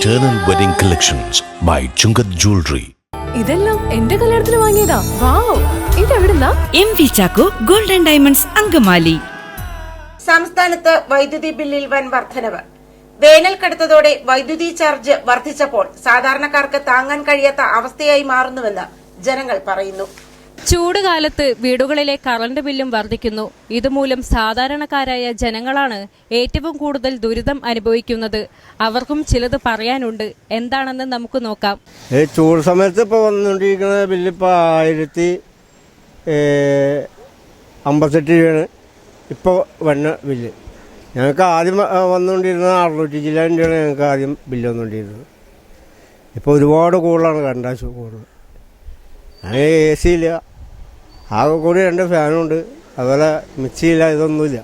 Eternal Wedding Collections by Chungat Jewelry. ഇതെല്ലാം എന്റെ കല്യാണത്തിന് വാങ്ങിയതാ. വാവ്, ഇതെവിടുന്നാ? MV Chacko golden diamonds Angamaly. സംസ്ഥാനത്ത് വൈദ്യുതി ബില്ലിൽ വൻ വർധനവ്. വേനൽ കടുത്തതോടെ വൈദ്യുതി ചാർജ് വർദ്ധിച്ചപ്പോൾ സാധാരണക്കാർക്ക് താങ്ങാൻ കഴിയാത്ത അവസ്ഥയായി മാറുന്നുവെന്ന് ജനങ്ങൾ പറയുന്നു. ചൂടുകാലത്ത് വീടുകളിലെ കറണ്ട് ബില്ലും വർദ്ധിക്കുന്നു. ഇതുമൂലം സാധാരണക്കാരായ ജനങ്ങളാണ് ഏറ്റവും കൂടുതൽ ദുരിതം അനുഭവിക്കുന്നത്. അവർക്കും ചിലത് പറയാനുണ്ട്. എന്താണെന്ന് നമുക്ക് നോക്കാം. ചൂട് സമയത്ത് ഇപ്പോൾ വന്നുകൊണ്ടിരിക്കുന്ന ബില്ല് ഇപ്പോൾ 1058 രൂപയാണ് ഇപ്പോൾ വന്ന ബില്ല്. ഞങ്ങൾക്ക് ആദ്യം വന്നുകൊണ്ടിരുന്നത് 600 രൂപയാണ് ഞങ്ങൾക്ക് ആദ്യം ബില്ല് വന്നുകൊണ്ടിരുന്നത്. ഇപ്പോൾ ഒരുപാട് കൂടുതലാണ് കറണ്ട് ആവശ്യം കൂടുതൽ. AC ഇല്ല, ആകെ കൂടി 2 ഫാനുണ്ട്, അതുപോലെ മിക്സിയില്ല, ഇതൊന്നുമില്ല.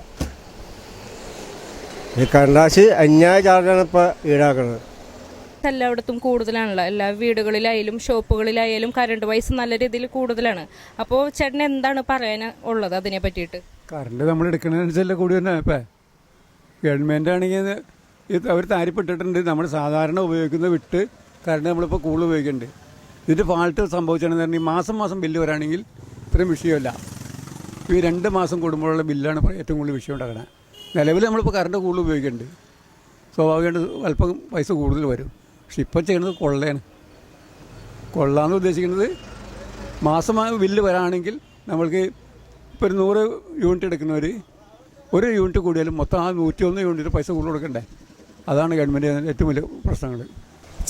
ഈ കറണ്ടാശ് അന്യായ ചാർജാണ് ഇപ്പോൾ ഈടാക്കുന്നത്. എല്ലായിടത്തും കൂടുതലാണല്ലോ. എല്ലാ വീടുകളിലായാലും ഷോപ്പുകളിലായാലും കറണ്ട് പൈസ നല്ല രീതിയിൽ കൂടുതലാണ്. അപ്പോൾ ചേട്ടൻ എന്താണ് പറയാൻ ഉള്ളത് അതിനെ പറ്റിയിട്ട്? കറണ്ട് നമ്മൾ എടുക്കുന്നതിനനുസരിച്ച് കൂടി തന്നെ ഇപ്പം ഗവൺമെൻറ് ആണെങ്കിൽ അവർ താരിപ്പെട്ടിട്ടുണ്ട്. നമ്മൾ സാധാരണ ഉപയോഗിക്കുന്ന വിട്ട് കറണ്ട് നമ്മളിപ്പോൾ കൂടുതൽ ഉപയോഗിക്കുന്നുണ്ട്. ഇതിൻ്റെ ഫാൾട്ട് സംഭവിച്ചാണെന്ന് പറഞ്ഞാൽ മാസം മാസം ബില്ല് വരാണെങ്കിൽ ഇത്രയും വിഷയമല്ല. ഈ 2 മാസം കൂടുമ്പോഴുള്ള ബില്ലാണ് ഏറ്റവും കൂടുതൽ വിഷയം ഉണ്ടാക്കുന്നത്. നിലവിൽ നമ്മളിപ്പോൾ കറണ്ട് കൂടുതൽ ഉപയോഗിക്കുന്നുണ്ട്. സ്വാഭാവികമായിട്ട് അല്പം പൈസ കൂടുതൽ വരും. പക്ഷെ ഇപ്പം ചെയ്യുന്നത് കൊള്ളയാണ്. കൊള്ളാന്ന് ഉദ്ദേശിക്കുന്നത് മാസം ബില്ല് വരാണെങ്കിൽ നമ്മൾക്ക് ഇപ്പോൾ ഒരു 100 യൂണിറ്റ് എടുക്കുന്നവർ 1 യൂണിറ്റ് കൂടിയാലും മൊത്തം 101 യൂണിറ്റ് പൈസ കൂടുതൽ കൊടുക്കണ്ടേ. അതാണ് ഗവൺമെൻറ് ഏറ്റവും വലിയ പ്രശ്നങ്ങൾ.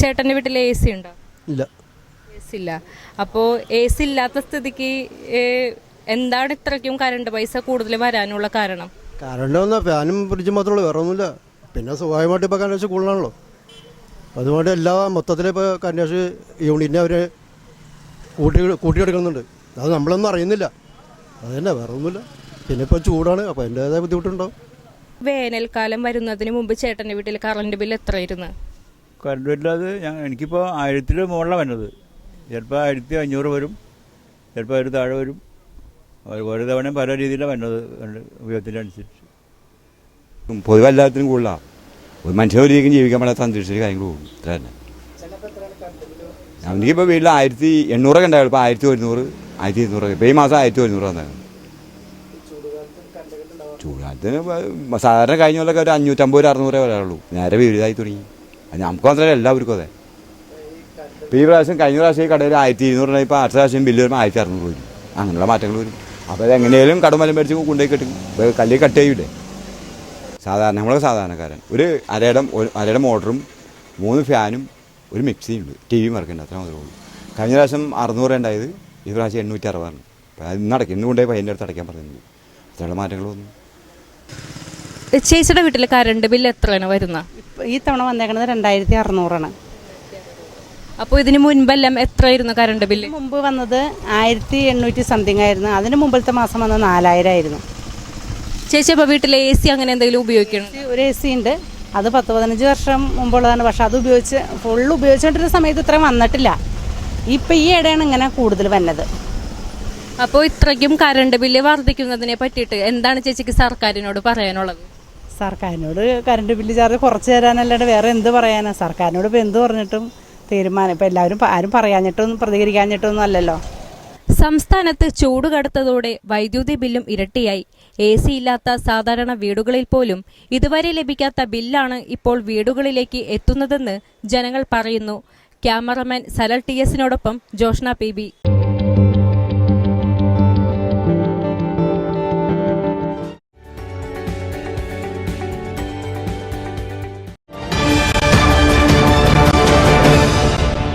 ചേട്ടൻ്റെ വീട്ടിൽ AC ഉണ്ടോ? ഇല്ല, AC ഇല്ല. അപ്പോൾ AC ഇല്ലാത്ത സ്ഥിതിക്ക് എന്താണ് ഇത്രയ്ക്കും കറണ്ട് പൈസ കൂടുതൽ വരാനുള്ള കാരണം? കറണ്ട് വന്നാൽ ഫാനും ഫ്രിഡ്ജും മാത്രമേ വേറെ ഒന്നുമില്ല. പിന്നെ സ്വാഭാവികമായിട്ട് ഇപ്പോൾ കറണ്ട് കൂടുതലാണല്ലോ. അതുകൊണ്ട് എല്ലാ മൊത്തത്തിൽ ഇപ്പോൾ കറണ്ട് യൂണിറ്റിനെ അവർ കൂട്ടിയെടുക്കുന്നുണ്ട്. അത് നമ്മളൊന്നും അറിയുന്നില്ല. അത് തന്നെ, വേറെ ഒന്നുമില്ല. പിന്നെ ഇപ്പോൾ ചൂടാണ്, അപ്പോൾ അതിൻ്റേതായ ബുദ്ധിമുട്ടുണ്ടാവും. വേനൽക്കാലം വരുന്നതിന് മുമ്പ് ചേട്ടൻ്റെ വീട്ടിൽ കറണ്ട് ബില്ല് എത്രയായിരുന്നു? കറണ്ട് ബില്ല് അത് എനിക്കിപ്പോൾ 1000 മുകളിലാണ് വരുന്നത്. ചിലപ്പോൾ 1500 വരും, ചിലപ്പോൾ 1000 താഴെ വരും. ഓരോ തവണയും പല രീതിയിലാണ് വരുന്നത് ഉപയോഗത്തിൻ്റെ അനുസരിച്ച്. പൊതുവെ എല്ലാത്തിനും കൂടുതലാണ്. ഒരു മനുഷ്യൻ ഒരു രീതിക്കും ജീവിക്കാൻ പറ്റാത്ത അന്തരീക്ഷത്തിൽ കാര്യങ്ങൾ പോകും. ഇത്ര തന്നെ. എനിക്കിപ്പോൾ വീട്ടിൽ 1800 ഉണ്ടായിരുന്നു. ഇപ്പോൾ 1100, 1200. ഇപ്പോൾ ഈ മാസം 1100 വന്നായിരുന്നു. ചൂടുകാലത്തിന് സാധാരണ കഴിഞ്ഞ പോലൊക്കെ ഒരു 550, 600 വരാറുള്ളൂ. നേരെ വീടായി തുടങ്ങി. അത് നമുക്ക് മാത്രമല്ല, എല്ലാവർക്കും അതെ. ഇപ്പോൾ ഈ പ്രാവശ്യം കഴിഞ്ഞ പ്രാവശ്യം ഈ കടയിൽ 1200 ഇപ്പോൾ അടുത്ത പ്രാവശ്യം ബില്ല് വരുമ്പോൾ 1600 വരും. അങ്ങനെയുള്ള മാറ്റങ്ങൾ വരും. അപ്പോൾ അത് എങ്ങനെയും കടമലം മേടിച്ച് കൊണ്ടുപോയി കെട്ടും. ഇപ്പോൾ കല്ലിൽ കട്ട് ചെയ്യൂലേ നമ്മളൊക്കെ സാധാരണക്കാരൻ. ഒരു അരയുടെ മോട്ടറും 3 ഫാനും ഒരു മിക്സിയും ഉണ്ട്, TV വർക്കുണ്ട്. അത്ര മാത്രമേ ഉള്ളൂ. കഴിഞ്ഞ പ്രാവശ്യം 600 ഉണ്ടായത്, ഈ പ്രാവശ്യം 860. അപ്പോൾ അത് ഇന്ന് കൊണ്ടുപോയി പയ്യൻ്റെ അടുത്ത് അടയ്ക്കാൻ പറഞ്ഞിട്ടുണ്ട്. അത്രയുള്ള മാറ്റങ്ങൾ വന്നു. ചേച്ചിയുടെ വീട്ടിൽ കറണ്ട് ബില്ല് എത്രയാണ് വരുന്നത്? ഈ തവണ വന്നേക്കുന്നത് 2600. അപ്പോൾ ഇതിന് മുൻപെല്ലാം എത്രയായിരുന്നു കറണ്ട് ബില്ല്? മുമ്പ് വന്നത് 1800 സംതിങ് ആയിരുന്നു. അതിന് മുമ്പത്തെ മാസം വന്നത് 4000 ആയിരുന്നു. ചേച്ചി അപ്പോൾ വീട്ടിൽ AC അങ്ങനെ എന്തെങ്കിലും ഉപയോഗിക്കണം? ഒരു AC ഉണ്ട്, അത് 10-15 വർഷം മുമ്പുള്ളതാണ്. പക്ഷെ അത് ഫുള്ള് ഉപയോഗിച്ചുകൊണ്ടിരുന്ന സമയത്ത് ഇത്രയും വന്നിട്ടില്ല. ഇപ്പം ഈ ഇടയാണ് ഇങ്ങനെ കൂടുതൽ വന്നത്. അപ്പോൾ ഇത്രയ്ക്കും കറണ്ട് ബില്ല് വർദ്ധിക്കുന്നതിനെ പറ്റിയിട്ട് എന്താണ് ചേച്ചിക്ക് സർക്കാരിനോട് പറയാനുള്ളത്? സർക്കാരിനോട് കറണ്ട് ബില്ല് ചാർജ് കുറച്ച് തരാനല്ലാണ്ട് വേറെ എന്ത് പറയാനാ? സർക്കാരിനോട് ഇപ്പോൾ എന്ത് പറഞ്ഞിട്ടും തീരുമാനം ഇപ്പോൾ എല്ലാവരും ആരും പറയാഞ്ഞിട്ടൊന്നും പ്രതികരിക്കാഞ്ഞിട്ടൊന്നും അല്ലല്ലോ. സംസ്ഥാനത്ത് ചൂട് കടുത്തതോടെ വൈദ്യുതി ബില്ലും ഇരട്ടിയായി. AC ഇല്ലാത്ത സാധാരണ വീടുകളിൽ പോലും ഇതുവരെ ലഭിക്കാത്ത ബില്ലാണ് ഇപ്പോൾ വീടുകളിലേക്ക് എത്തുന്നതെന്ന് ജനങ്ങൾ പറയുന്നു. Cameraman Salal TS Joshna PB.